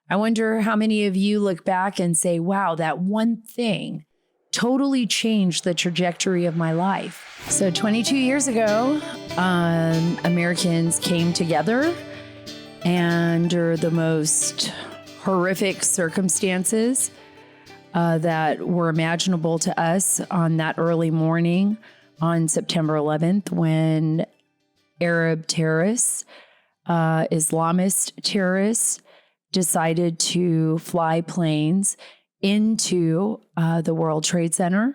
I wonder how many of you look back and say, wow, that one thing totally changed the trajectory of my life. So 22 years ago, Americans came together under the most horrific circumstances that were imaginable to us on that early morning on September 11th, when Arab terrorists, Islamist terrorists, decided to fly planes into the World Trade Center,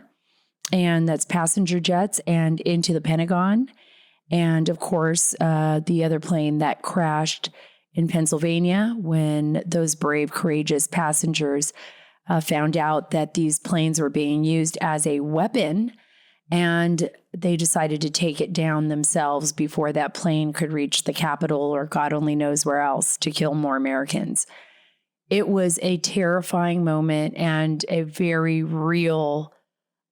and that's passenger jets, and into the Pentagon. And of course, the other plane that crashed in Pennsylvania when those brave, courageous passengers found out that these planes were being used as a weapon, and they decided to take it down themselves before that plane could reach the Capitol or God only knows where else to kill more Americans. It was a terrifying moment and a very real,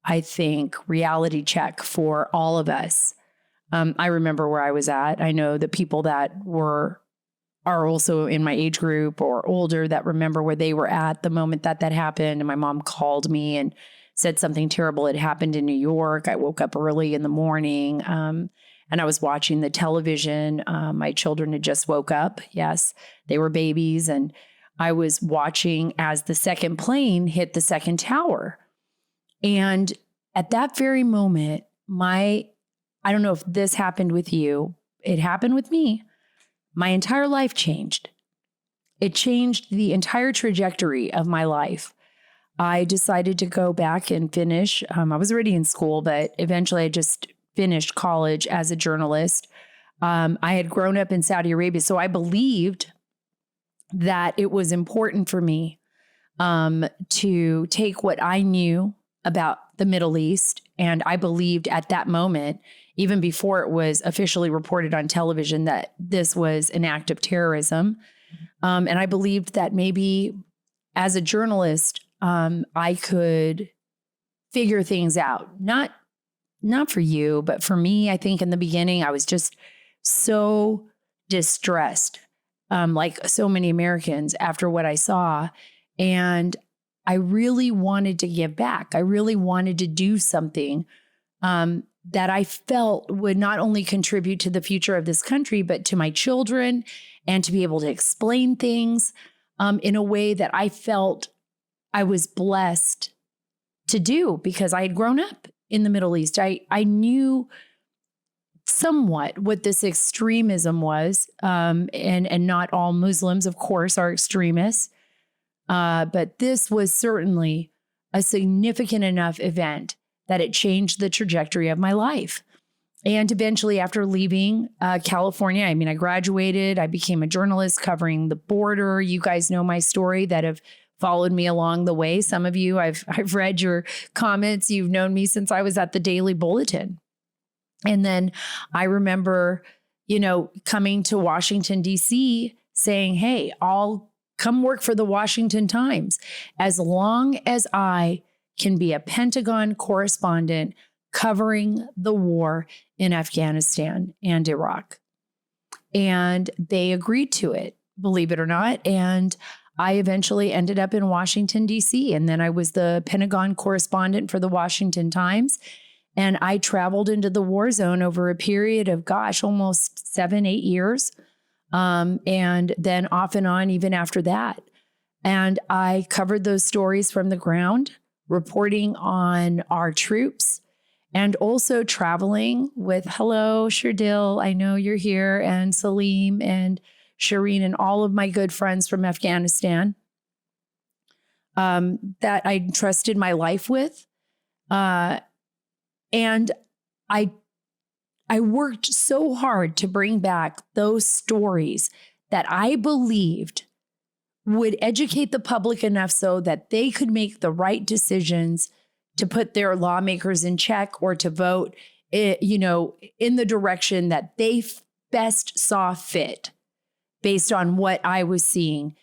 I think, reality check for all of us. I remember where I was at. I know the people that are also in my age group or older that remember where they were at the moment that happened. And my mom called me and said something terrible had happened in New York. I woke up early in the morning and I was watching the television. My children had just woke up. Yes, they were babies. And I was watching as the second plane hit the second tower. And at that very moment, I don't know if this happened with you. It happened with me. My entire life changed. It changed the entire trajectory of my life. I decided to go back and finish. I was already in school, but eventually I just finished college as a journalist. I had grown up in Saudi Arabia, so I believed that it was important for me to take what I knew about the Middle East. And I believed at that moment, even before it was officially reported on television, that this was an act of terrorism. And I believed that maybe as a journalist, I could figure things out. Not for you, but for me. I think in the beginning, I was just so distressed, like so many Americans, after what I saw. And I really wanted to give back. I really wanted to do something that I felt would not only contribute to the future of this country, but to my children, and to be able to explain things in a way that I felt I was blessed to do, because I had grown up in the Middle East. I knew somewhat what this extremism was, and not all Muslims, of course, are extremists. But this was certainly a significant enough event that it changed the trajectory of my life. And eventually, after leaving California, I graduated. I became a journalist covering the border. You guys know my story that have followed me along the way. Some of you, I've read your comments. You've known me since I was at the Daily Bulletin. And then I remember, coming to Washington, D.C., saying, hey, I'll come work for the Washington Times as long as I can be a Pentagon correspondent covering the war in Afghanistan and Iraq. And they agreed to it, believe it or not. And I eventually ended up in Washington, D.C. And then I was the Pentagon correspondent for the Washington Times. And I traveled into the war zone over a period of, almost 7-8 years. And then off and on, even after that. And I covered those stories from the ground, reporting on our troops, and also traveling with, hello, Shardil, I know you're here, and Salim and Shireen and all of my good friends from Afghanistan that I trusted my life with. And I worked so hard to bring back those stories that I believed would educate the public enough so that they could make the right decisions to put their lawmakers in check, or to vote, in the direction that they best saw fit, based on what I was seeing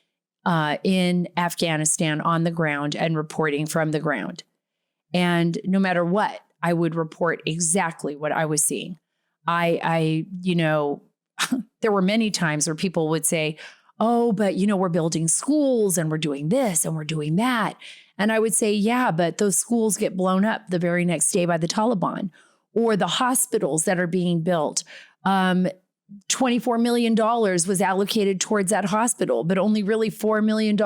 in Afghanistan on the ground and reporting from the ground. And no matter what, I would report exactly what I was seeing. There were many times where people would say, oh, but we're building schools and we're doing this and we're doing that. And I would say, yeah, but those schools get blown up the very next day by the Taliban, or the hospitals that are being built. $24 million was allocated towards that hospital, but only really $4 million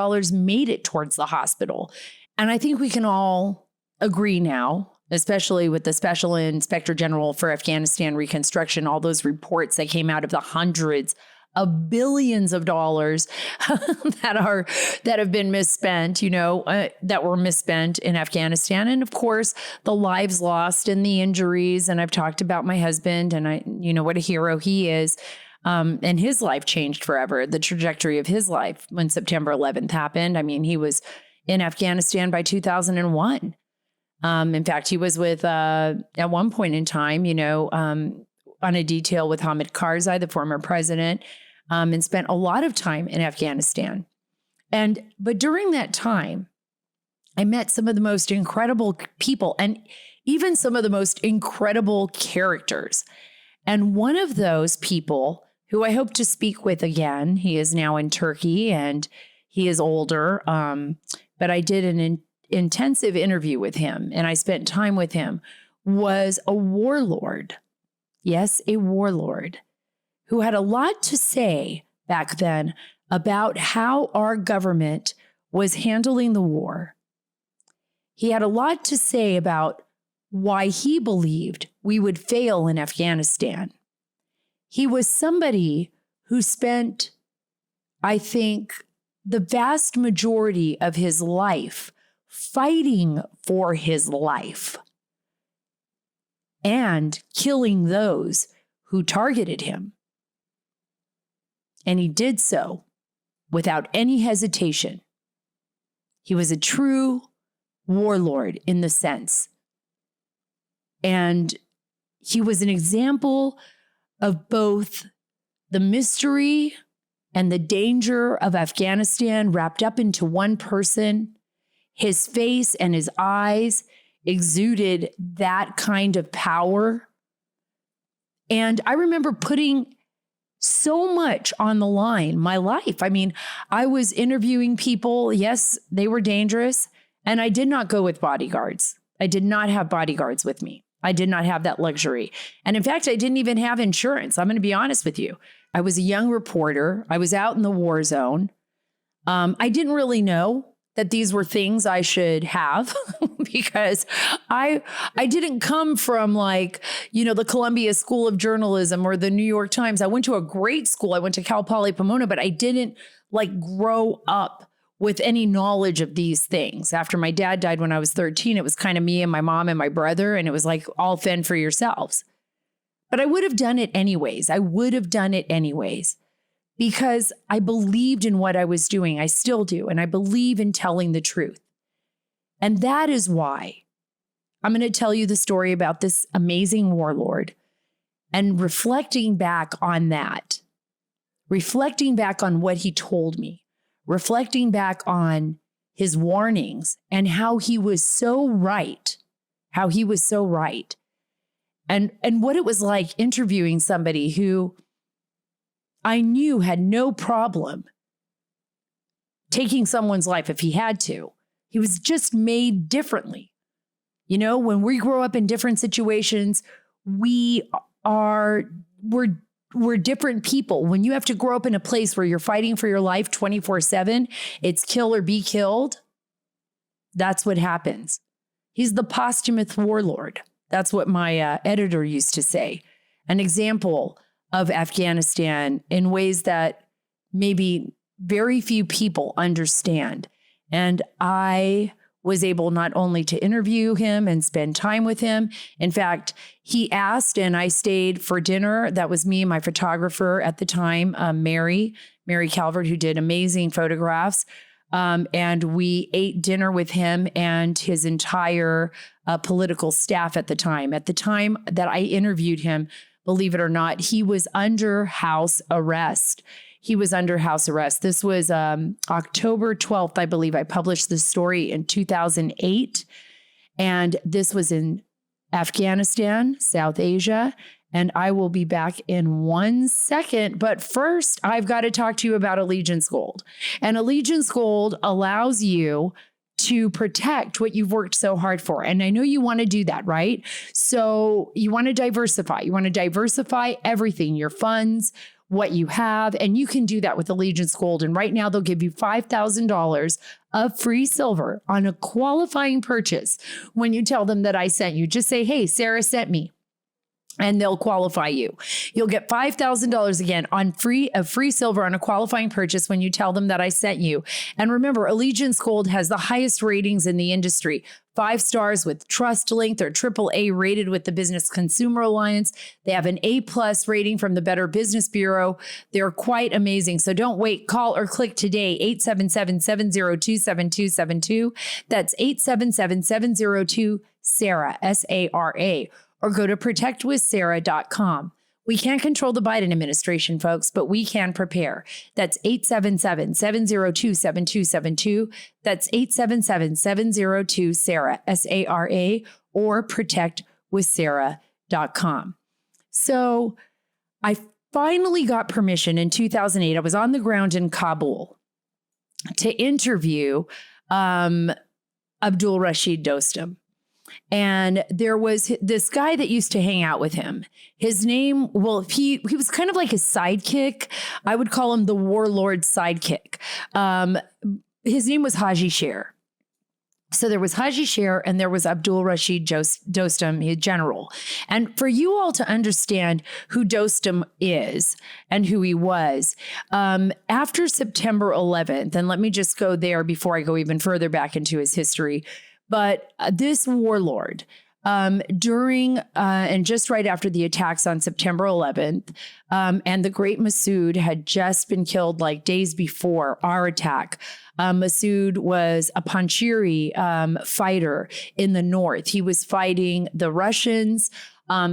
made it towards the hospital. And I think we can all agree now, especially with the Special Inspector General for Afghanistan Reconstruction, all those reports that came out of the hundreds of billions of dollars that have been misspent, that were misspent in Afghanistan. And of course, the lives lost and the injuries. And I've talked about my husband, and what a hero he is. And his life changed forever, the trajectory of his life when September 11th happened. I mean, he was in Afghanistan by 2001. In fact, he was with, at one point in time, on a detail with Hamid Karzai, the former president, and spent a lot of time in Afghanistan. But during that time, I met some of the most incredible people and even some of the most incredible characters. And one of those people, who I hope to speak with again, he is now in Turkey and he is older, but I did an intensive interview with him and I spent time with him, was a warlord. Yes, a warlord who had a lot to say back then about how our government was handling the war. He had a lot to say about why he believed we would fail in Afghanistan. He was somebody who spent, I think, the vast majority of his life fighting for his life and killing those who targeted him. And he did so without any hesitation. He was a true warlord in the sense. And he was an example of both the mystery and the danger of Afghanistan wrapped up into one person. His face and his eyes exuded that kind of power. And I remember putting so much on the line, my life. I mean, I was interviewing people. Yes, they were dangerous. And I did not go with bodyguards. I did not have bodyguards with me. I did not have that luxury. And in fact, I didn't even have insurance. I'm going to be honest with you. I was a young reporter. I was out in the war zone. I didn't really know that these were things I should have because I didn't come from the Columbia School of Journalism or the New York Times. I went to a great school. I went to Cal Poly Pomona, but I didn't grow up with any knowledge of these things. After my dad died when I was 13, it was kind of me and my mom and my brother, and it was all fend for yourselves. But I would have done it anyways. Because I believed in what I was doing. I still do. And I believe in telling the truth. And that is why I'm going to tell you the story about this amazing warlord and reflecting back on that, reflecting back on what he told me, reflecting back on his warnings and how he was so right, and what it was like interviewing somebody who I knew had no problem taking someone's life if he had to. He was just made differently. When we grow up in different situations, we're different people. When you have to grow up in a place where you're fighting for your life 24/7, it's kill or be killed. That's what happens. He's the posthumous warlord. That's what my editor used to say. An example of Afghanistan in ways that maybe very few people understand. And I was able not only to interview him and spend time with him. In fact, he asked and I stayed for dinner. That was me and my photographer at the time, Mary Calvert, who did amazing photographs. And we ate dinner with him and his entire political staff at the time. At the time that I interviewed him, believe it or not, he was under house arrest. This was October 12th, I believe. I published this story in 2008. And this was in Afghanistan, South Asia. And I will be back in 1 second. But first, I've got to talk to you about Allegiance Gold. And Allegiance Gold allows you to protect what you've worked so hard for. And I know you want to do that, right? So you want to diversify. You want to diversify everything, your funds, what you have, and you can do that with Allegiance Gold. And right now they'll give you $5,000 of free silver on a qualifying purchase when you tell them that I sent you. Just say, hey, Sara sent me. And they'll qualify you. You'll get $5,000 again on free silver on a qualifying purchase when you tell them that I sent you. And remember, Allegiance Gold has the highest ratings in the industry. 5 stars with TrustLink. They're AAA rated with the Business Consumer Alliance. They have an A+ rating from the Better Business Bureau. They're quite amazing. So don't wait. Call or click today. 877-702-7272. That's 877-702-SARA, SARA. Or go to protectwithsara.com. We can't control the Biden administration, folks, but we can prepare. That's 877-702-7272. That's 877-702-SARA, SARA, or protectwithsara.com. So I finally got permission in 2008. I was on the ground in Kabul to interview Abdul Rashid Dostum. And there was this guy that used to hang out with him. His name, well, he was kind of like his sidekick. I would call him the Warlord sidekick. His name was Haji Sher. So there was Haji Sher and there was Abdul Rashid Dostum, his general. And for you all to understand who Dostum is and who he was, after September 11th, and let me just go there before I go even further back into his history. But this warlord, during and just right after the attacks on September 11th, and the great Massoud had just been killed like days before our attack. Massoud was a Panjshiri fighter in the north. He was fighting the Russians.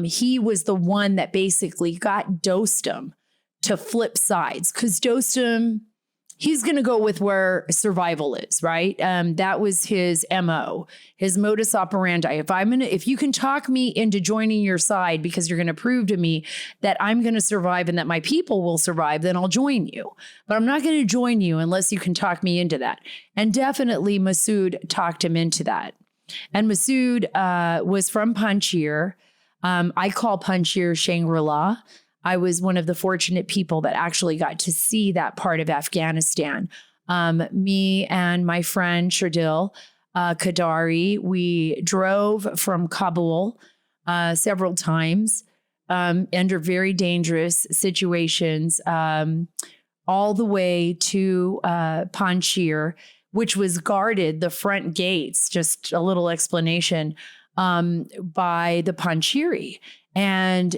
He was the one that basically got Dostum to flip sides because Dostum, he's going to go with where survival is, right? That was his MO, his modus operandi. If you can talk me into joining your side because you're going to prove to me that I'm going to survive and that my people will survive, then I'll join you. But I'm not going to join you unless you can talk me into that. And definitely Massoud talked him into that. And Massoud was from Panjshir. I call Panjshir Shangri-La. I was one of the fortunate people that actually got to see that part of Afghanistan. Me and my friend Shardil Kadari, we drove from Kabul several times under very dangerous situations, all the way to Panjshir, which was guarded, the front gates, just a little explanation, by the Panjshiri. And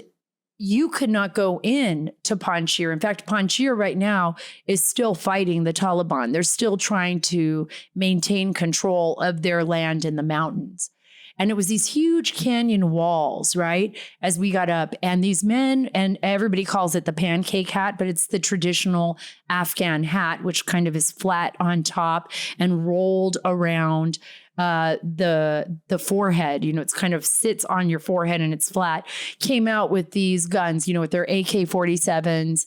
you could not go in to Panjshir. In fact, Panjshir right now is still fighting the Taliban. They're still trying to maintain control of their land in the mountains. And it was these huge canyon walls, right? As we got up, and these men, and everybody calls it the pancake hat, but it's the traditional Afghan hat, which kind of is flat on top and rolled around the forehead, it's kind of sits on your forehead and it's flat, came out with these guns, with their AK-47s.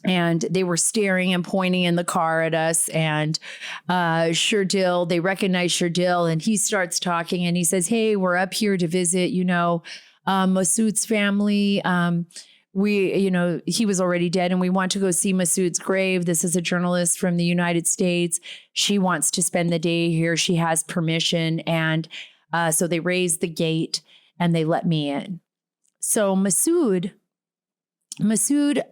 And they were staring and pointing in the car at us. And Shardil, they recognized Shardil, and he starts talking and he says, hey, we're up here to visit, Massoud's family. He was already dead and we want to go see Massoud's grave. This is a journalist from the United States. She wants to spend the day here. She has permission. And so they raised the gate and they let me in. So Massoud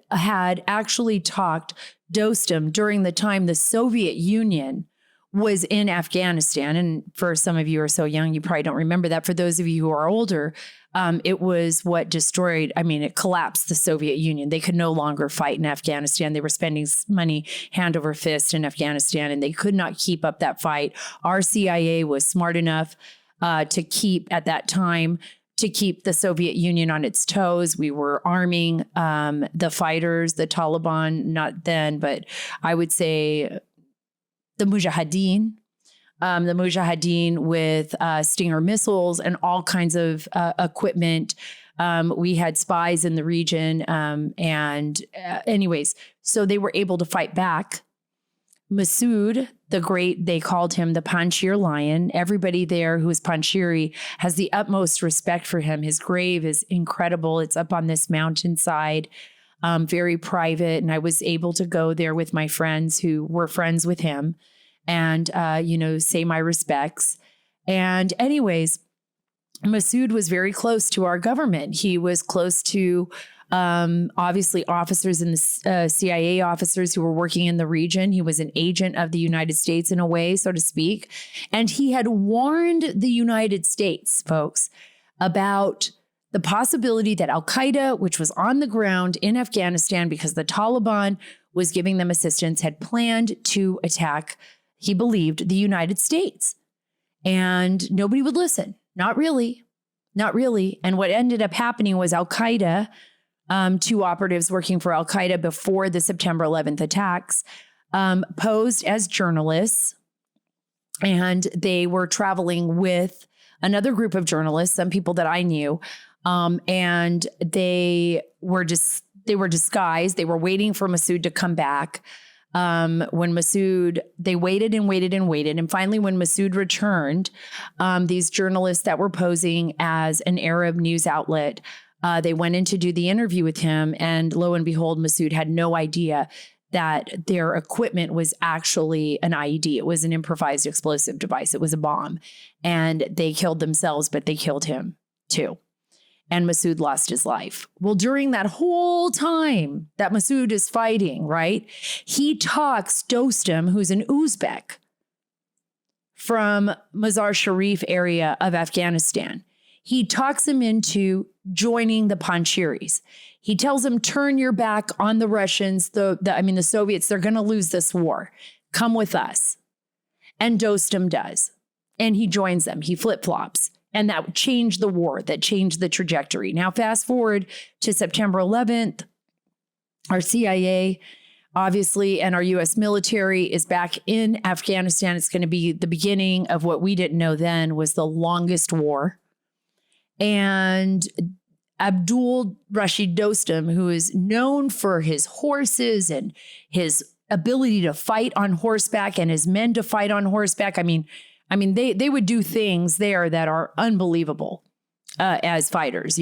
had actually talked Dostum during the time the Soviet Union was in Afghanistan. And for some of you who are so young, you probably don't remember that. For those of you who are older, it was what destroyed, it collapsed the Soviet Union. They could no longer fight in Afghanistan. They were spending money hand over fist in Afghanistan, and they could not keep up that fight. Our CIA was smart enough to keep the Soviet Union on its toes. We were arming the fighters, the Taliban, not then, but I would say the Mujahideen with Stinger missiles and all kinds of equipment We had spies in the region. Anyways, so they were able to fight back. Massoud, the great, they called him the Panjshir Lion. Everybody there who is Panjshiri has the utmost respect for him. His grave is incredible. It's up on this mountainside, very private. And I was able to go there with my friends who were friends with him and, say my respects. And anyways, Massoud was very close to our government. He was close to obviously officers in the CIA officers who were working in the region. He was an agent of the United States in a way, so to speak. And he had warned the United States, folks, about the possibility that Al-Qaeda, which was on the ground in Afghanistan because the Taliban was giving them assistance, had planned to attack, he believed, the United States. And nobody would listen. Not really. And what ended up happening was Al-Qaeda, two operatives working for Al-Qaeda before the September 11th attacks, posed as journalists. And they were traveling with another group of journalists, some people that I knew. And they were disguised. They were waiting for Massoud to come back. When Massoud, they waited. And finally, when Massoud returned, these journalists that were posing as an Arab news outlet, they went in to do the interview with him. And lo and behold, Massoud had no idea that their equipment was actually an IED. It was an improvised explosive device. It was a bomb. And they killed themselves, but they killed him too. And Massoud lost his life. Well, during that whole time that Massoud is fighting, right, he talks Dostum, who's an Uzbek from Mazar-Sharif area of Afghanistan. He talks him into joining the Panjshiris. He tells him, turn your back on the Russians, the Soviets, they're going to lose this war. Come with us. And Dostum does. And he joins them. He flip-flops. And that changed the war, that changed the trajectory. Now, fast forward to September 11th, our CIA, obviously, and our U.S. military is back in Afghanistan. It's going to be the beginning of what we didn't know then was the longest war. And Abdul Rashid Dostum, who is known for his horses and his ability to fight on horseback and his men to fight on horseback. I mean, they would do things there that are unbelievable as fighters,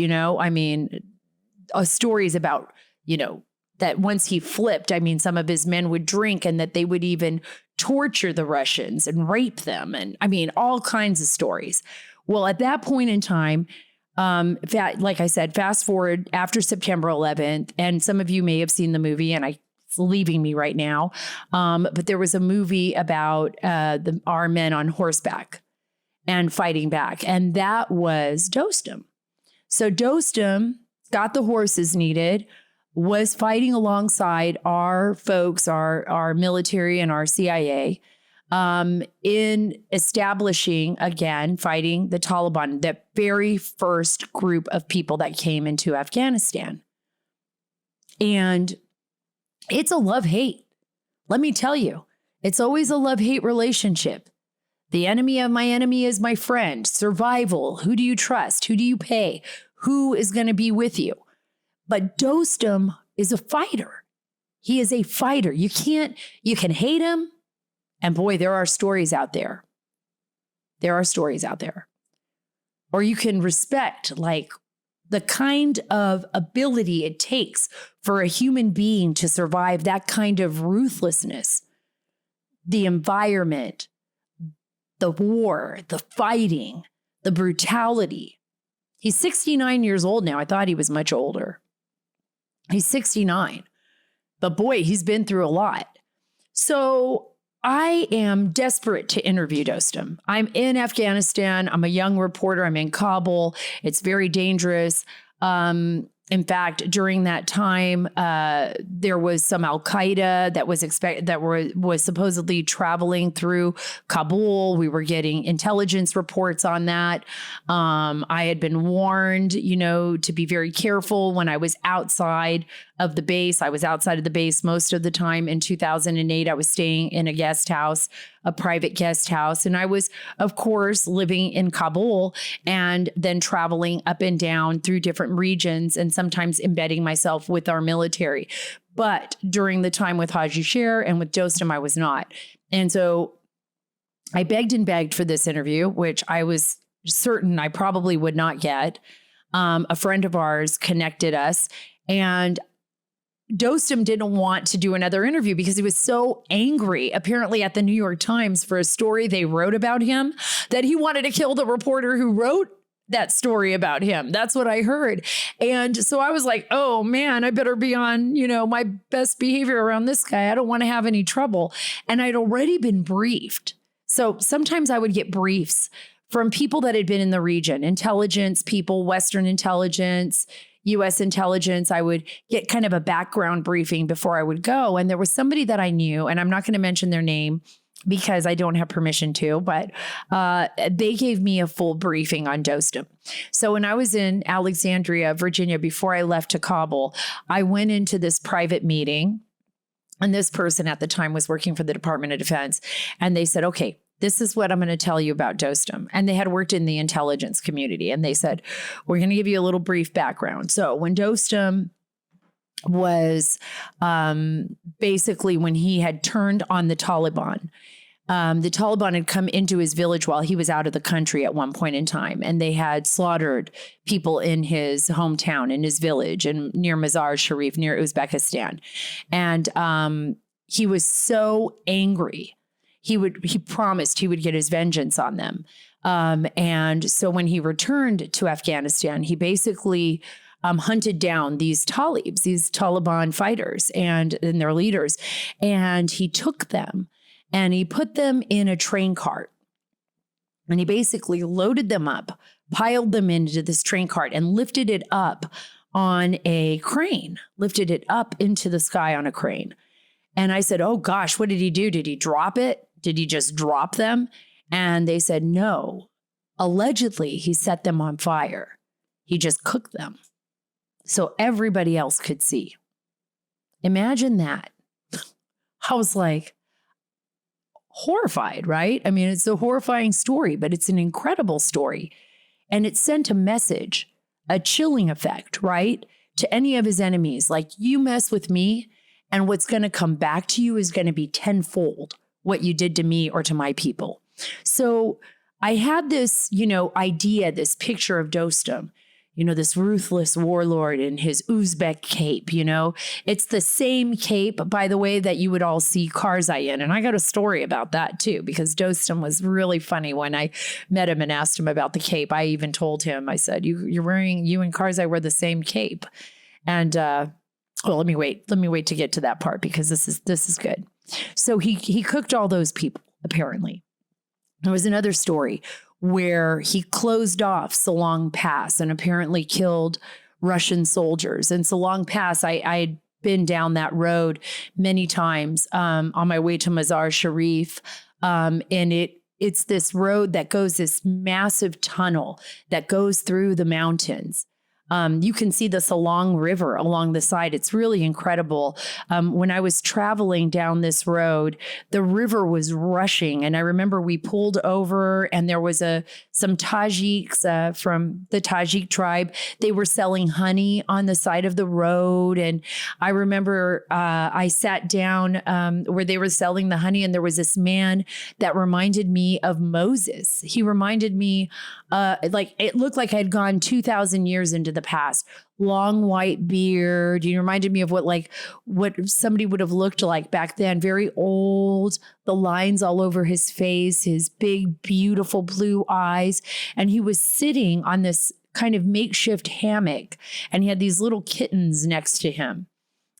stories about, that once he flipped, some of his men would drink and that they would even torture the Russians and rape them. And all kinds of stories. Well, at that point in time, like I said, fast forward after September 11th, and some of you may have seen the movie, and it's leaving me right now. But there was a movie about our men on horseback and fighting back, and that was Dostum. So Dostum got the horses needed, was fighting alongside our folks, our military and our CIA, in establishing, again, fighting the Taliban, the very first group of people that came into Afghanistan. And it's a love-hate. Let me tell you, it's always a love-hate relationship. The enemy of my enemy is my friend. Survival. Who do you trust? Who do you pay? Who is going to be with you? But Dostum is a fighter. He is a fighter. You can hate him. And boy, there are stories out there. Or you can respect, the kind of ability it takes for a human being to survive that kind of ruthlessness, the environment, the war, the fighting, the brutality. He's 69 years old now. I thought he was much older. He's 69. But boy, he's been through a lot. So I am desperate to interview Dostum. I'm in Afghanistan. I'm a young reporter. I'm in Kabul. It's very dangerous. In fact, during that time, there was some Al-Qaeda that was supposedly traveling through Kabul. We were getting intelligence reports on that. I had been warned, to be very careful when I was outside of the base. I was outside of the base most of the time. In 2008, I was staying in a guest house a private guest house. And I was, of course, living in Kabul and then traveling up and down through different regions and sometimes embedding myself with our military. But during the time with Haji Sher and with Dostum, I was not. And so I begged and begged for this interview, which I was certain I probably would not get. A friend of ours connected us, and Dostum didn't want to do another interview because he was so angry, apparently at the New York Times, for a story they wrote about him, that he wanted to kill the reporter who wrote that story about him. That's what I heard. And so I was like, oh man, I better be on, my best behavior around this guy. I don't want to have any trouble. And I'd already been briefed. So sometimes I would get briefs from people that had been in the region, intelligence people, Western intelligence, U.S. intelligence. I would get kind of a background briefing before I would go. And there was somebody that I knew, and I'm not going to mention their name because I don't have permission to, but they gave me a full briefing on Dostum. So when I was in Alexandria, Virginia, before I left to Kabul, I went into this private meeting, and this person at the time was working for the Department of Defense. And they said, okay, this is what I'm going to tell you about Dostum. And they had worked in the intelligence community. And they said, we're going to give you a little brief background. So when Dostum was basically when he had turned on the Taliban had come into his village while he was out of the country at one point in time. And they had slaughtered people in his hometown, in his village, and near Mazar Sharif, near Uzbekistan. And he was so angry. He promised he would get his vengeance on them. And so when he returned to Afghanistan, he basically hunted down these Talibs, these Taliban fighters and their leaders. And he took them and he put them in a train cart. And he basically loaded them up, piled them into this train cart, and lifted it up on a crane, lifted it up into the sky on a crane. And I said, oh gosh, what did he do? Did he drop it? Did he just drop them? And they said, no. Allegedly, he set them on fire. He just cooked them so everybody else could see. Imagine that. I was like horrified, right? I mean, it's a horrifying story, but it's an incredible story. And it sent a message, a chilling effect, right? To any of his enemies, like, you mess with me, and what's going to come back to you is going to be tenfold what you did to me or to my people. So I had this, idea, this picture of Dostum, this ruthless warlord in his Uzbek cape, It's the same cape, by the way, that you would all see Karzai in. And I got a story about that too, because Dostum was really funny. When I met him and asked him about the cape, I even told him, I said, you and Karzai wear the same cape. And, well, let me wait to get to that part, because this is good. So he cooked all those people, apparently. There was another story where he closed off Salong Pass and apparently killed Russian soldiers. And Salong Pass, I'd been down that road many times on my way to Mazar Sharif. And it's this road that goes, this massive tunnel that goes through the mountains. You can see the Salong River along the side. It's really incredible. When I was traveling down this road, the river was rushing. And I remember we pulled over, and there was some Tajiks from the Tajik tribe. They were selling honey on the side of the road. And I remember I sat down where they were selling the honey, and there was this man that reminded me of Moses. He reminded me, it looked like I had gone 2,000 years into the past. Long white beard. He reminded me of what somebody would have looked like back then. Very old, the lines all over his face, his big, beautiful blue eyes. And he was sitting on this kind of makeshift hammock, and he had these little kittens next to him.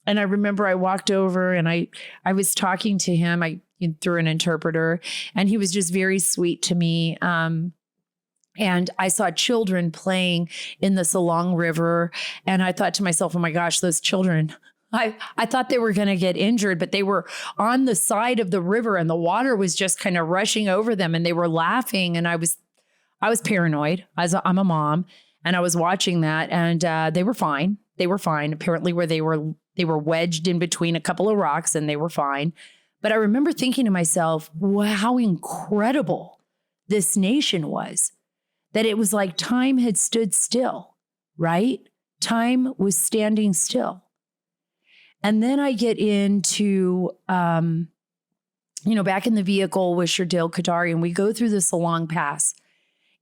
And I remember I walked over and I was talking to him through an interpreter, and he was just very sweet to me. And I saw children playing in the Salong River. And I thought to myself, oh my gosh, those children, I thought they were going to get injured, but they were on the side of the river, and the water was just kind of rushing over them, and they were laughing. And I was paranoid. I'm a mom, and I was watching that, and they were fine. They were fine. Apparently where they were wedged in between a couple of rocks, and they were fine. But I remember thinking to myself, wow, how incredible this nation was, that it was like time had stood still, right? Time was standing still. And then I get into, back in the vehicle with Shardil Qadari, and we go through the Salong Pass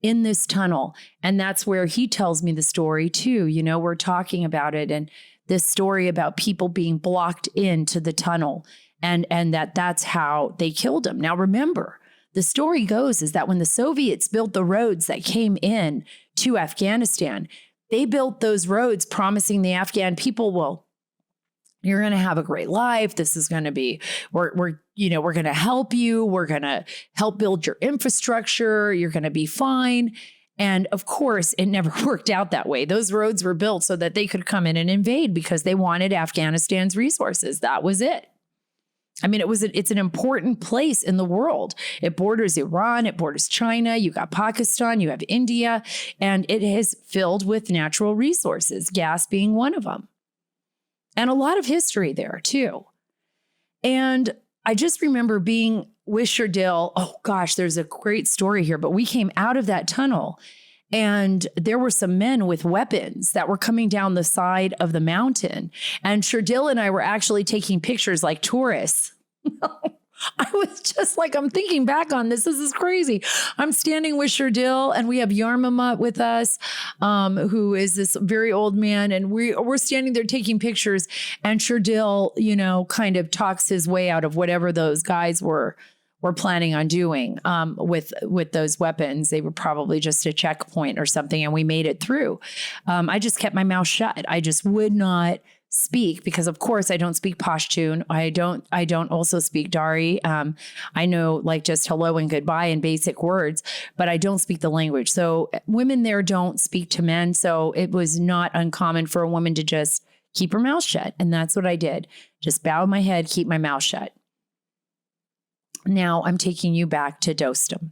in this tunnel. And that's where he tells me the story too. We're talking about it, and this story about people being blocked into the tunnel, and that's how they killed him. Now, remember, the story goes is that when the Soviets built the roads that came in to Afghanistan, they built those roads promising the Afghan people, well, you're going to have a great life. This is going to be, we're going to help you. We're going to help build your infrastructure. You're going to be fine. And of course, it never worked out that way. Those roads were built so that they could come in and invade because they wanted Afghanistan's resources. That was it. I mean, it's an important place in the world. It borders Iran, it borders China, you got Pakistan, you have India, and it is filled with natural resources, gas being one of them. And a lot of history there too. And I just remember being with Shardil. Oh gosh, there's a great story here, but we came out of that tunnel and there were some men with weapons that were coming down the side of the mountain. And Shardil and I were actually taking pictures like tourists. I was just like, I'm thinking back on this. This is crazy. I'm standing with Shardil and we have Yarmama with us, who is this very old man. And we're standing there taking pictures, and Shardil, kind of talks his way out of whatever those guys were planning on doing with those weapons. They were probably just a checkpoint or something, and we made it through. I just kept my mouth shut. I just would not speak because, of course, I don't speak Pashtun. I don't also speak Dari. I know like just hello and goodbye and basic words, but I don't speak the language. So women there don't speak to men. So it was not uncommon for a woman to just keep her mouth shut. And that's what I did. Just bow my head, keep my mouth shut. Now I'm taking you back to Dostum.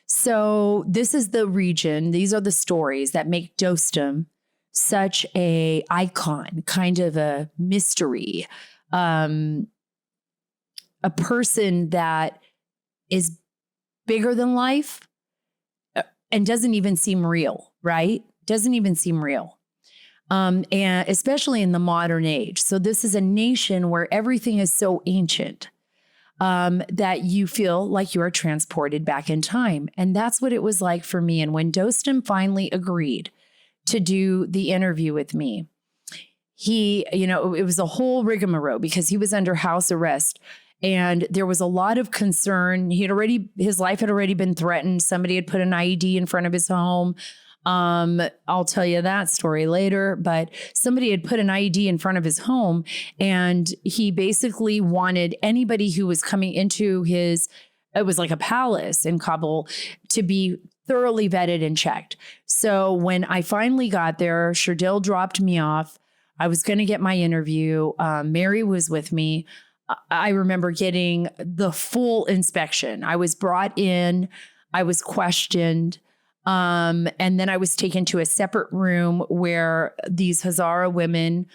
So this is the region. These are the stories that make Dostum such a icon, kind of a mystery, a person that is bigger than life and doesn't even seem real, right? Doesn't even seem real. And especially in the modern age. So this is a nation where everything is so ancient that you feel like you are transported back in time. And that's what it was like for me. And when Dostum finally agreed to do the interview with me, he, it was a whole rigmarole because he was under house arrest and there was a lot of concern. His life had already been threatened. Somebody had put an IED in front of his home. I'll tell you that story later, but somebody had put an IED in front of his home and he basically wanted anybody who was coming into it was like a palace in Kabul, to be thoroughly vetted and checked. So when I finally got there, Shardil dropped me off. I was going to get my interview. Mary was with me. I remember getting the full inspection. I was brought in, I was questioned. And then I was taken to a separate room where these Hazara women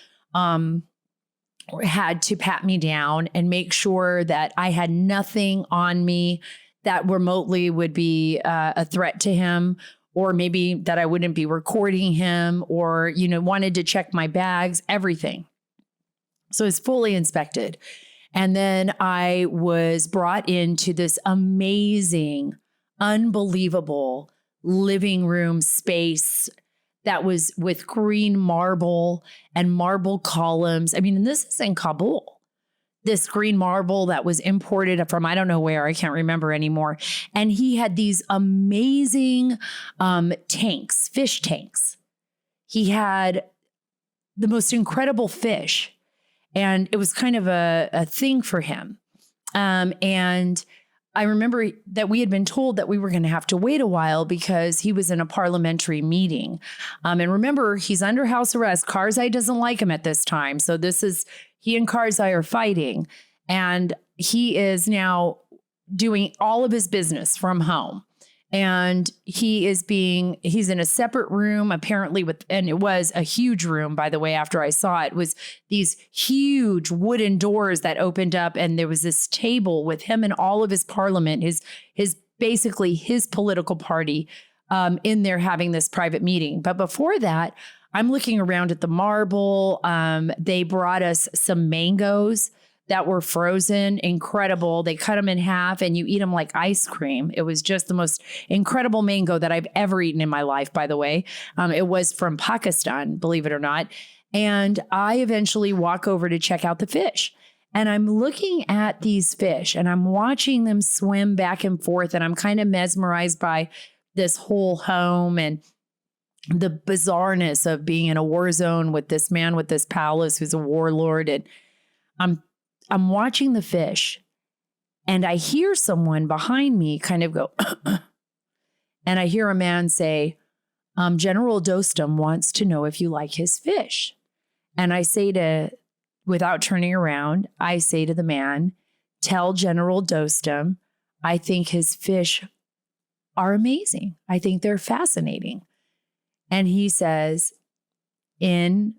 had to pat me down and make sure that I had nothing on me that remotely would be a threat to him, or maybe that I wouldn't be recording him, or, wanted to check my bags, everything. So it's fully inspected. And then I was brought into this amazing, unbelievable living room space that was with green marble and marble columns. I mean, and this is in Kabul. This green marble that was imported from, I don't know where, I can't remember anymore. And he had these amazing tanks, fish tanks. He had the most incredible fish. And it was kind of a thing for him. And I remember that we had been told that we were going to have to wait a while because he was in a parliamentary meeting. And remember, he's under house arrest. Karzai doesn't like him at this time. So he and Karzai are fighting. And he is now doing all of his business from home. And he's in a separate room, apparently and it was a huge room, by the way, after I saw it, was these huge wooden doors that opened up. And there was this table with him and all of his parliament, basically his political party in there having this private meeting. But before that, I'm looking around at the marble. They brought us some mangoes that were frozen, incredible. They cut them in half and you eat them like ice cream. It was just the most incredible mango that I've ever eaten in my life, by the way. It was from Pakistan, believe it or not. And I eventually walk over to check out the fish. And I'm looking at these fish and I'm watching them swim back and forth. And I'm kind of mesmerized by this whole home and the bizarreness of being in a war zone with this man with this palace who's a warlord. And I'm watching the fish and I hear someone behind me kind of go, and I hear a man say, General Dostum wants to know if you like his fish. And I say without turning around, I say to the man, tell General Dostum, I think his fish are amazing. I think they're fascinating. And he says, in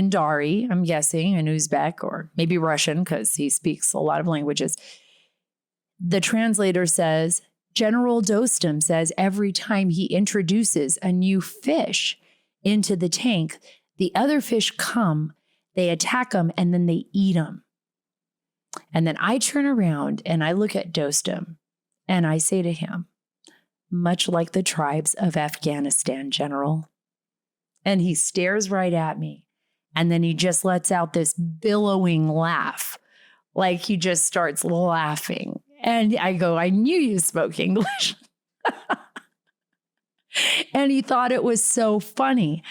Dari, I'm guessing, in Uzbek or maybe Russian, because he speaks a lot of languages. The translator says, General Dostum says every time he introduces a new fish into the tank, the other fish come, they attack them, and then they eat them. And then I turn around and I look at Dostum and I say to him, much like the tribes of Afghanistan, General. And he stares right at me. And then he just lets out this billowing laugh, like he just starts laughing. And I go, I knew you spoke English. And he thought it was so funny.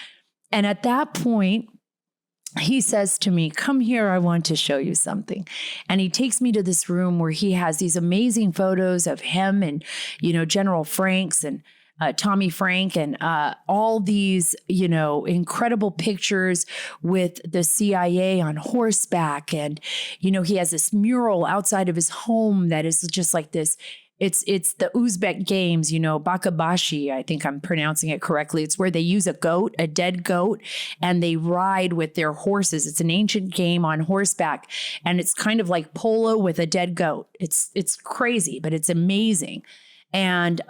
And at that point, he says to me, come here, I want to show you something. And he takes me to this room where he has these amazing photos of him and, General Franks and Tommy Frank and all these, incredible pictures with the CIA on horseback. And, he has this mural outside of his home that is just like this. It's the Uzbek games, Bakabashi, I think I'm pronouncing it correctly. It's where they use a dead goat, and they ride with their horses. It's an ancient game on horseback, and it's kind of like polo with a dead goat. It's crazy, but it's amazing. And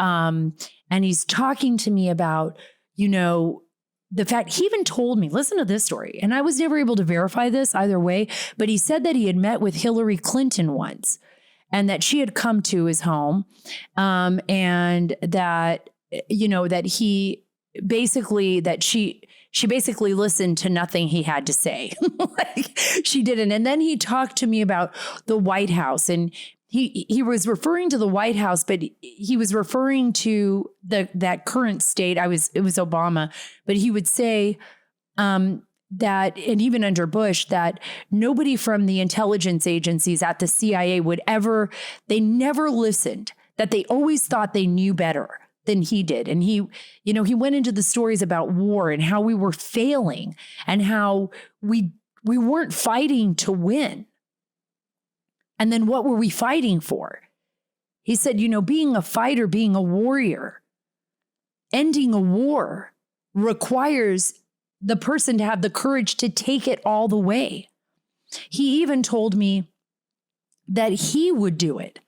he's talking to me about, the fact he even told me, listen to this story. And I was never able to verify this either way, but he said that he had met with Hillary Clinton once and that she had come to his home and that, that he basically, that she basically listened to nothing he had to say. Like she didn't. And then he talked to me about the White House, and he was referring to the White House, but he was referring to that current state. It was Obama, but he would say that, and even under Bush, that nobody from the intelligence agencies at the CIA they never listened, that they always thought they knew better than he did. And he went into the stories about war and how we were failing and how we weren't fighting to win. And then what were we fighting for? He said, being a fighter, being a warrior, ending a war requires the person to have the courage to take it all the way. He even told me that he would do it,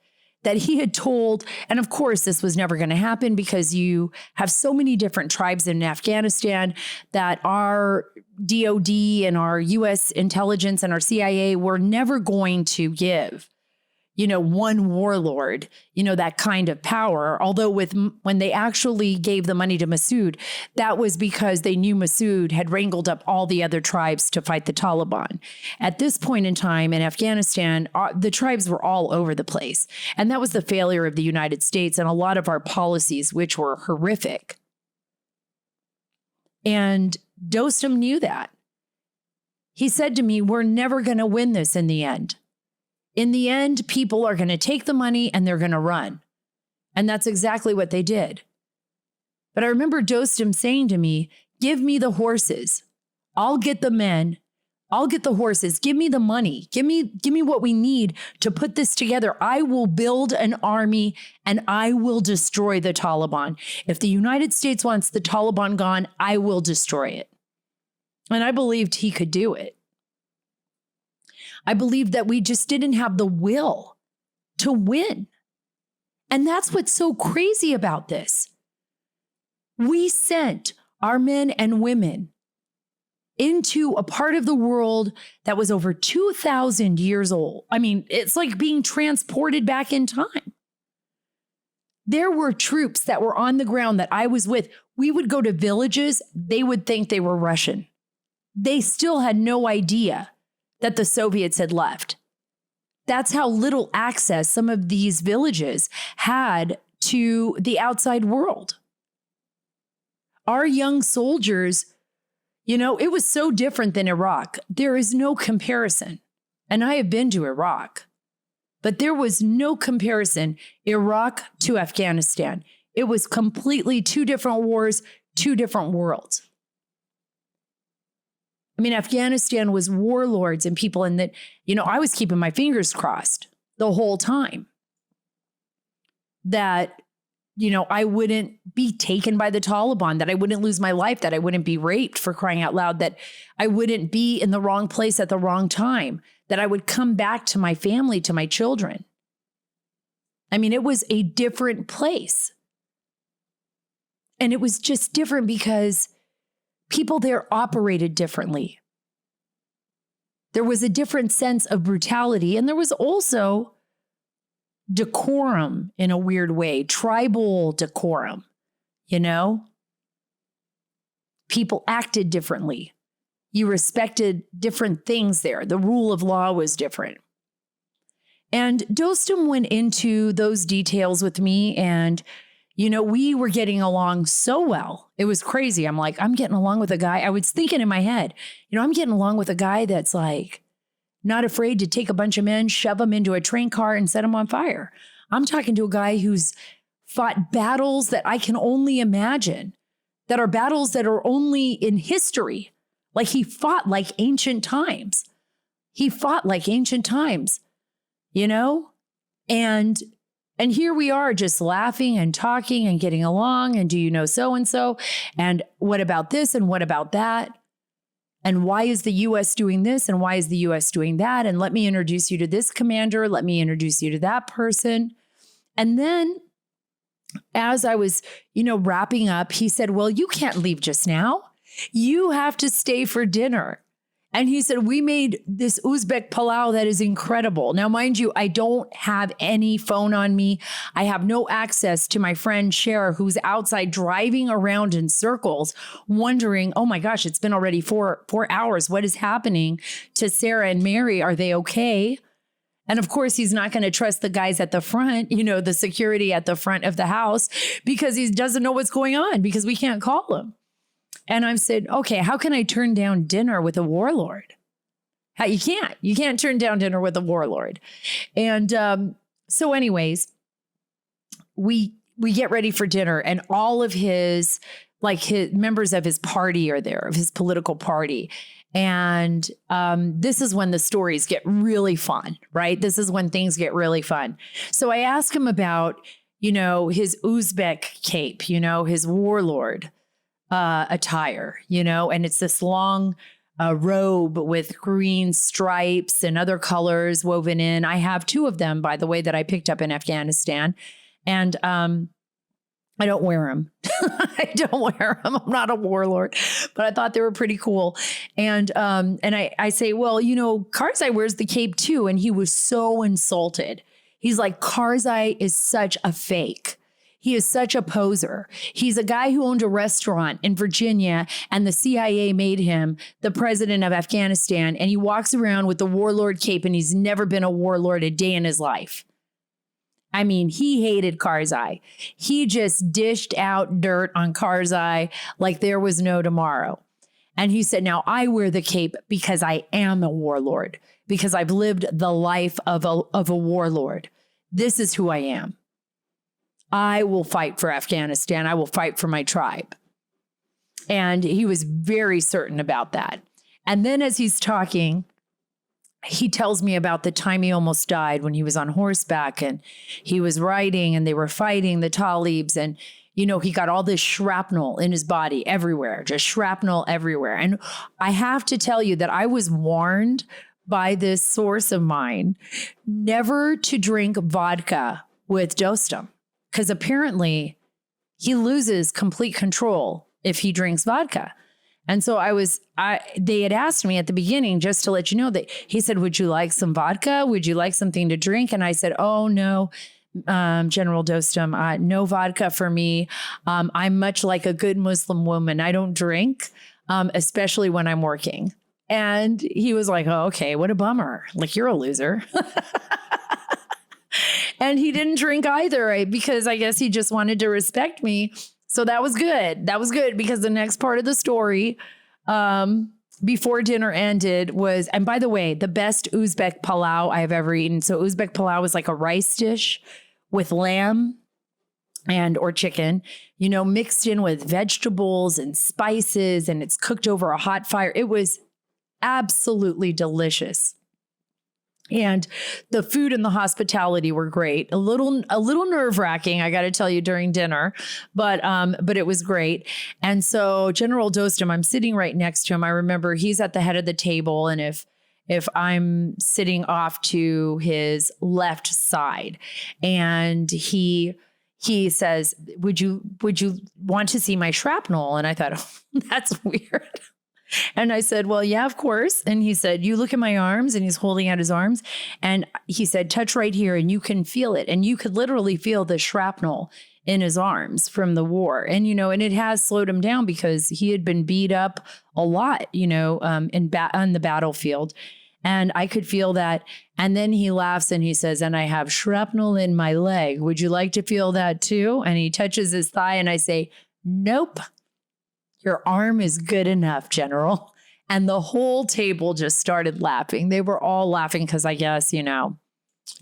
that he had told, and of course this was never going to happen because you have so many different tribes in Afghanistan that our DOD and our US intelligence and our CIA were never going to give, one warlord, that kind of power. Although when they actually gave the money to Massoud, that was because they knew Massoud had wrangled up all the other tribes to fight the Taliban. At this point in time in Afghanistan, the tribes were all over the place. And that was the failure of the United States and a lot of our policies, which were horrific. And Dostum knew that. He said to me, we're never going to win this in the end. In the end, people are going to take the money and they're going to run. And that's exactly what they did. But I remember Dostum saying to me, give me the horses. I'll get the men. I'll get the horses. Give me the money. Give me what we need to put this together. I will build an army and I will destroy the Taliban. If the United States wants the Taliban gone, I will destroy it. And I believed he could do it. I believed that we just didn't have the will to win. And that's what's so crazy about this. We sent our men and women into a part of the world that was over 2,000 years old. I mean, it's like being transported back in time. There were troops that were on the ground that I was with. We would go to villages, they would think they were Russian. They still had no idea that the Soviets had left. That's how little access some of these villages had to the outside world. Our young soldiers, you know, it was so different than Iraq. There is no comparison. And I have been to Iraq, but there was no comparison, Iraq to Afghanistan. It was completely two different wars, two different worlds. I mean, Afghanistan was warlords and people in that, you know, I was keeping my fingers crossed the whole time that, you know, I wouldn't be taken by the Taliban, that I wouldn't lose my life, that I wouldn't be raped, for crying out loud, that I wouldn't be in the wrong place at the wrong time, that I would come back to my family, to my children. I mean, it was a different place. And it was just different because people there operated differently. There was a different sense of brutality, and there was also decorum in a weird way, tribal decorum, you know? People acted differently. You respected different things there. The rule of law was different. And Dostum went into those details with me, and you know, we were getting along so well. It was crazy. I'm like, I'm getting along with a guy. I was thinking in my head, you know, I'm getting along with a guy that's like not afraid to take a bunch of men, shove them into a train car and set them on fire. I'm talking to a guy who's fought battles that I can only imagine, that are battles that are only in history. Like he fought like ancient times. He fought like ancient times, you know? And here we are just laughing and talking and getting along. And do you know so-and-so? And what about this? And what about that? And why is the U.S. doing this? And why is the U.S. doing that? And let me introduce you to this commander. Let me introduce you to that person. And then as I was, you know, wrapping up, he said, well, you can't leave just now. You have to stay for dinner. And he said, we made this Uzbek palau that is incredible. Now, mind you, I don't have any phone on me. I have no access to my friend Cher, who's outside driving around in circles, wondering, oh my gosh, it's been already four hours. What is happening to Sarah and Mary? Are they okay? And of course, he's not going to trust the guys at the front, you know, the security at the front of the house, because he doesn't know what's going on, because we can't call him. And I said, okay, how can I turn down dinner with a warlord? You can't turn down dinner with a warlord. And so anyways, we get ready for dinner, and all of his members of his party are there, of his political party. And this is when the stories get really fun, right? This is when things get really fun. So I asked him about, you know, his Uzbek cape, you know, his warlord attire, you know, and it's this long robe with green stripes and other colors woven in. I have two of them, by the way, that I picked up in Afghanistan, and I don't wear them. I don't wear them. I'm not a warlord, but I thought they were pretty cool. And I say, well, you know, Karzai wears the cape too, and he was so insulted. He's like, Karzai is such a fake. He is such a poser. He's a guy who owned a restaurant in Virginia, and the CIA made him the president of Afghanistan. And he walks around with the warlord cape, and he's never been a warlord a day in his life. I mean, he hated Karzai. He just dished out dirt on Karzai like there was no tomorrow. And he said, now I wear the cape because I am a warlord, because I've lived the life of a warlord. This is who I am. I will fight for Afghanistan. I will fight for my tribe. And he was very certain about that. And then as he's talking, he tells me about the time he almost died when he was on horseback and he was riding and they were fighting the Talibs. And, you know, he got all this shrapnel in his body everywhere, just shrapnel everywhere. And I have to tell you that I was warned by this source of mine never to drink vodka with Dostum, because apparently he loses complete control if he drinks vodka. And so they had asked me at the beginning, just to let you know, that he said, would you like some vodka? Would you like something to drink? And I said, oh, no, General Dostum, no vodka for me. I'm much like a good Muslim woman. I don't drink, especially when I'm working. And he was like, oh, okay, what a bummer. Like, you're a loser. And he didn't drink either, right? Because I guess he just wanted to respect me. So that was good. That was good, because the next part of the story, before dinner ended was, and by the way, the best Uzbek palau I've ever eaten. So Uzbek palau is like a rice dish with lamb or chicken, you know, mixed in with vegetables and spices, and it's cooked over a hot fire. It was absolutely delicious. And the food and the hospitality were great. A little nerve-wracking, I got to tell you, during dinner, but it was great. And so General Dostum, I'm sitting right next to him. I remember he's at the head of the table, and if I'm sitting off to his left side, and he says, "Would you want to see my shrapnel?" And I thought, oh, that's weird. And I said, well, yeah, of course. And he said, you look at my arms, and he's holding out his arms. And he said, touch right here and you can feel it. And you could literally feel the shrapnel in his arms from the war. And, you know, and it has slowed him down because he had been beat up a lot, you know, on the battlefield. And I could feel that. And then he laughs and he says, and I have shrapnel in my leg. Would you like to feel that too? And he touches his thigh, and I say, nope. Your arm is good enough, General. And the whole table just started laughing. They were all laughing because I guess, you know,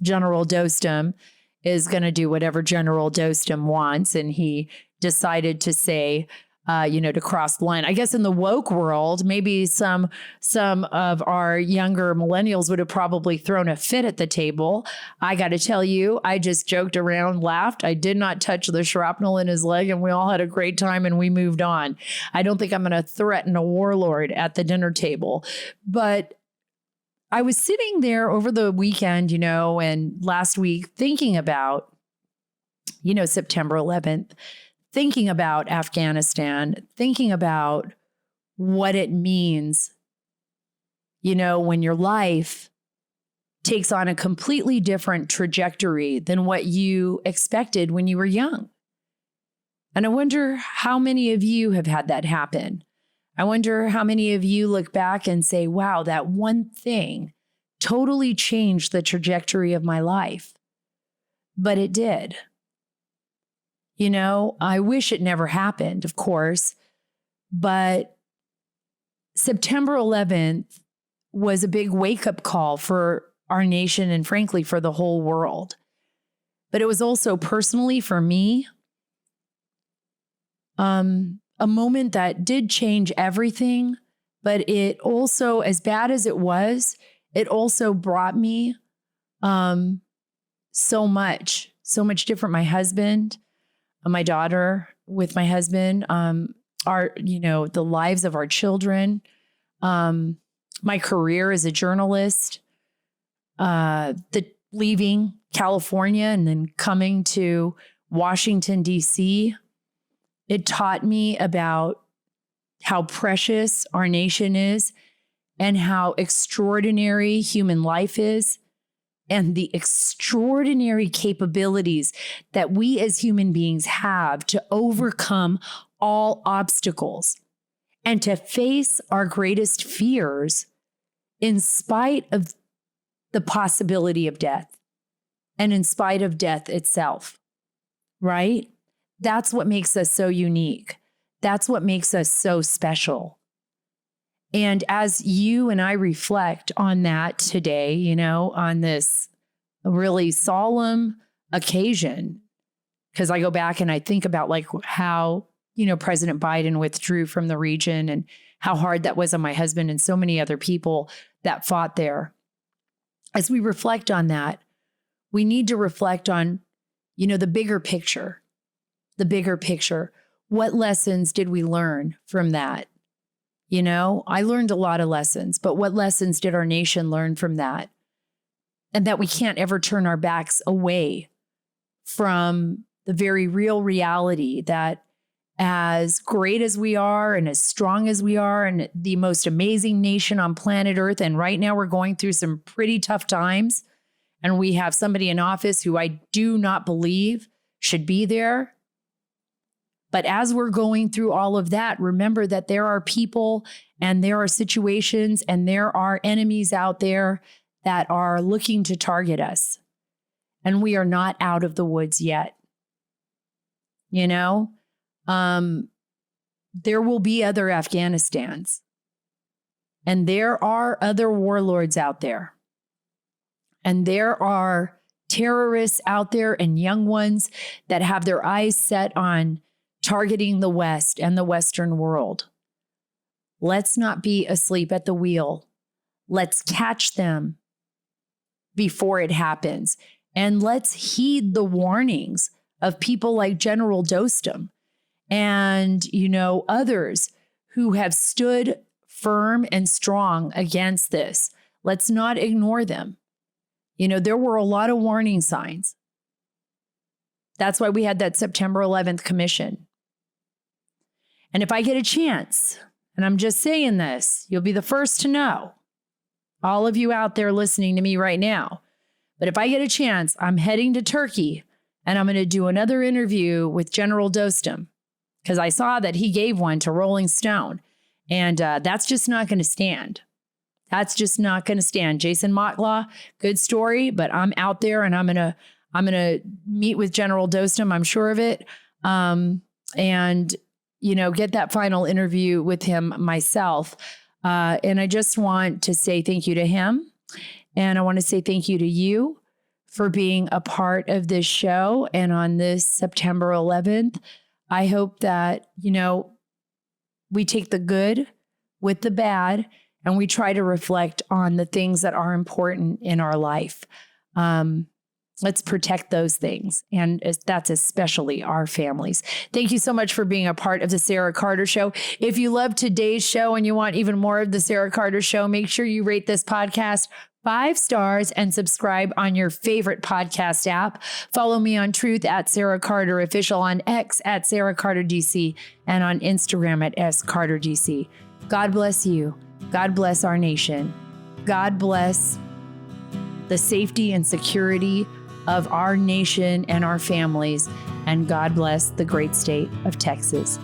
General Dostum is going to do whatever General Dostum wants. And he decided to say, to cross the line. I guess in the woke world, maybe some of our younger millennials would have probably thrown a fit at the table. I got to tell you, I just joked around, laughed. I did not touch the shrapnel in his leg, and we all had a great time and we moved on. I don't think I'm going to threaten a warlord at the dinner table, but I was sitting there over the weekend, and last week thinking about, September 11th, thinking about Afghanistan, thinking about what it means, when your life takes on a completely different trajectory than what you expected when you were young. And I wonder how many of you have had that happen. I wonder how many of you look back and say, wow, that one thing totally changed the trajectory of my life. But it did. I wish it never happened, of course, but September 11th was a big wake-up call for our nation and frankly for the whole world. But it was also personally for me, a moment that did change everything, but it also, as bad as it was, it also brought me so much different. My husband, my daughter with my husband, the lives of our children, my career as a journalist, the leaving California and then coming to Washington, D.C. It taught me about how precious our nation is and how extraordinary human life is, and the extraordinary capabilities that we as human beings have to overcome all obstacles and to face our greatest fears in spite of the possibility of death and in spite of death itself, right? That's what makes us so unique. That's what makes us so special. And as you and I reflect on that today, on this really solemn occasion, because I go back and I think about how, President Biden withdrew from the region and how hard that was on my husband and so many other people that fought there. As we reflect on that, we need to reflect on, the bigger picture, What lessons did we learn from that? I learned a lot of lessons, but what lessons did our nation learn from that? And that we can't ever turn our backs away from the very real reality that as great as we are and as strong as we are and the most amazing nation on planet Earth, and right now we're going through some pretty tough times, and we have somebody in office who I do not believe should be there. But as we're going through all of that, remember that there are people and there are situations and there are enemies out there that are looking to target us. And we are not out of the woods yet. There will be other Afghanistans. And there are other warlords out there. And there are terrorists out there and young ones that have their eyes set on targeting the West and the Western world. Let's not be asleep at the wheel. Let's catch them before it happens. And let's heed the warnings of people like General Dostum and, others who have stood firm and strong against this. Let's not ignore them. There were a lot of warning signs. That's why we had that September 11th commission. And if I get a chance, and I'm just saying this, you'll be the first to know, all of you out there listening to me right now. But if I get a chance, I'm heading to Turkey and I'm going to do another interview with General Dostum because I saw that he gave one to Rolling Stone. And that's just not going to stand. That's just not going to stand. Jason Motlagh, good story, but I'm out there and I'm going to meet with General Dostum. I'm sure of it. Get that final interview with him myself. And I just want to say thank you to him. And I want to say thank you to you for being a part of this show. And on this September 11th, I hope that, we take the good with the bad and we try to reflect on the things that are important in our life. Let's protect those things. And that's especially our families. Thank you so much for being a part of the Sara Carter Show. If you love today's show and you want even more of the Sara Carter Show, make sure you rate this podcast 5 stars and subscribe on your favorite podcast app. Follow me on Truth at Sara Carter Official, on X at Sara Carter DC, and on Instagram at SCarterDC. God bless you. God bless our nation. God bless the safety and security of our nation and our families. And God bless the great state of Texas.